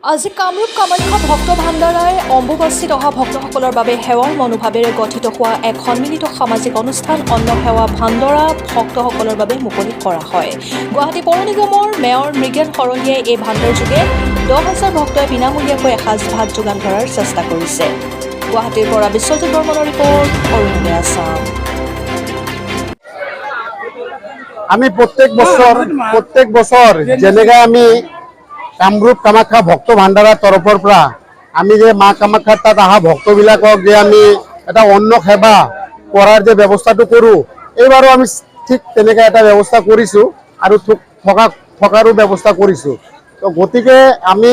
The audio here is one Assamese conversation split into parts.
আজি কামৰূপ কামাখ্যা ভক্ত ভাণ্ডাৰাই অম্বুবাচীত অহা ভক্তসকলৰ বাবে সেৱাৰ মনোভাৱেৰে গঠিত হোৱা এক সন্মিলিত সামাজিক অনুষ্ঠান অন্ন সেৱা ভাণ্ডাৰা ভক্তসকলৰ বাবে মুকলি কৰা হয়। গুৱাহাটী পৌৰ নিগমৰ মেয়ৰ মৃগেন শৰণীয়ে এই ভাণ্ডাৰযোগে 10,000 ভক্তই বিনামূলীয়াকৈ এসাঁজ ভাত যোগান ধৰাৰ চেষ্টা কৰিছে। গুৱাহাটীৰ পৰা বিশ্বজিৎ বৰ্মনৰ ৰিপৰ্ট, অৰুণোদয় আছাম। আমি প্ৰত্যেক বছৰ যেনেকে আমি কামৰূপ কামাখ্যা ভক্ত ভাণ্ডাৰৰ তৰফৰ পৰা আমি যে মা কামাখ্যাৰ তাত অহা ভক্তবিলাকক যে আমি এটা অন্ন সেৱা কৰাৰ যে ব্যৱস্থাটো কৰোঁ, এইবাৰো আমি ঠিক তেনেকৈ এটা ব্যৱস্থা কৰিছোঁ আৰু থকাৰো ব্যৱস্থা কৰিছোঁ। তো গতিকে আমি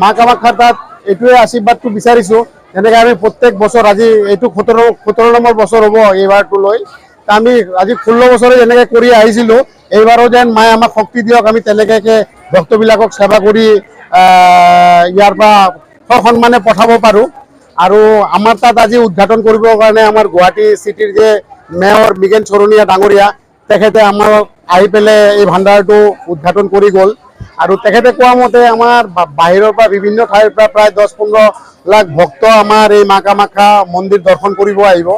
মা কামাখ্যাৰ তাত এইটোৱে আশীৰ্বাদটো বিচাৰিছোঁ, যেনেকৈ আমি প্ৰত্যেক বছৰ আজি এইটো 17 নম্বৰ বছৰ হ'ব এইবাৰটো লৈ। আমি আজি 16 বছৰে যেনেকৈ কৰি আহিছিলোঁ, এইবাৰো যেন মায়ে আমাক শক্তি দিয়ক, আমি তেনেকৈ ভক্তবিলাকক সেৱা কৰি ইয়াৰ পৰা সন্মানে পঠাব পাৰোঁ। আৰু আমাৰ তাত আজি উদঘাটন কৰিবৰ কাৰণে আমাৰ গুৱাহাটী চিটিৰ যে মেয়ৰ মৃগেন শৰণীয়া ডাঙৰীয়া, তেখেতে আমাৰ আহি পেলাই এই ভাণ্ডাৰটো উদঘাটন কৰি গ'ল। আৰু তেখেতে কোৱা মতে আমাৰ বাহিৰৰ পৰা বিভিন্ন ঠাইৰ পৰা প্ৰায় 10-15 লাখ ভক্ত আমাৰ এই মা কামাখ্যা মন্দিৰ দৰ্শন কৰিব আহিব।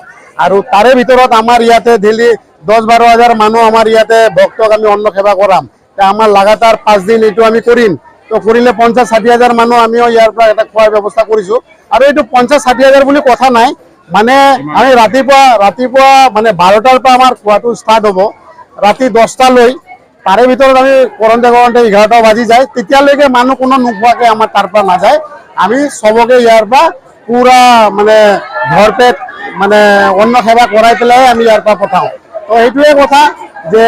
আৰু তাৰে ভিতৰত আমাৰ ইয়াতে ডেইলি 10-12 হাজাৰ মানুহ আমাৰ ইয়াতে ভক্তক আমি অন্ন সেৱা কৰাম। আমাৰ লাগাতাৰ 5 দিন এইটো আমি কৰিম। তো কৰিলে 50-60 হাজাৰ মানুহ আমিও ইয়াৰ পৰা এটা খোৱাৰ ব্যৱস্থা কৰিছোঁ। আৰু এইটো 50-60 হাজাৰ বুলি কথা নাই, মানে আমি ৰাতিপুৱা মানে 12টাৰ পৰা আমাৰ খোৱাটো ষ্টাৰ্ট হ'ব, ৰাতি 10টালৈ। তাৰে ভিতৰত আমি কৰোঁতে 11টা বাজি যায়, তেতিয়ালৈকে মানুহ কোনো নোখোৱাকৈ আমাৰ তাৰ পৰা নাযায়। আমি চবকে ইয়াৰ পৰা পুৰা মানে ভৰপেট মানে অন্ন সেৱা কৰাই পেলাই আমি ইয়াৰ পৰা পঠাওঁ। তো সেইটোৱে কথা যে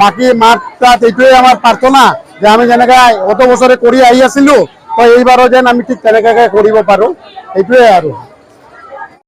বাকী মাত তাত এইটোৱে আমাৰ প্ৰাৰ্থনা যে আমি যেনেকৈ অত বছৰে কৰি আহি আছিলোঁ, তো এইবাৰো যেন আমি ঠিক তেনেকৈ কৰিব পাৰোঁ, সেইটোৱে আৰু।